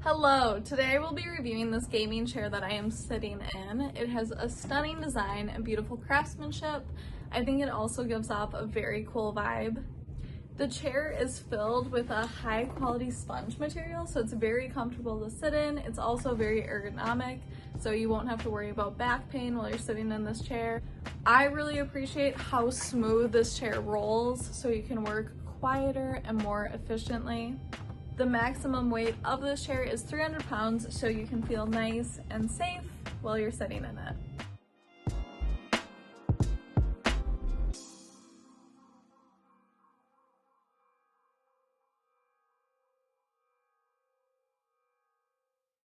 Hello, today we'll be reviewing this gaming chair that I am sitting in. It has a stunning design and beautiful craftsmanship. I think it also gives off a very cool vibe. The chair is filled with a high quality sponge material, so it's very comfortable to sit in. It's also very ergonomic, so you won't have to worry about back pain while you're sitting in this chair. I really appreciate how smooth this chair rolls, so you can work quieter and more efficiently. The maximum weight of this chair is 300 pounds, so you can feel nice and safe while you're sitting in it.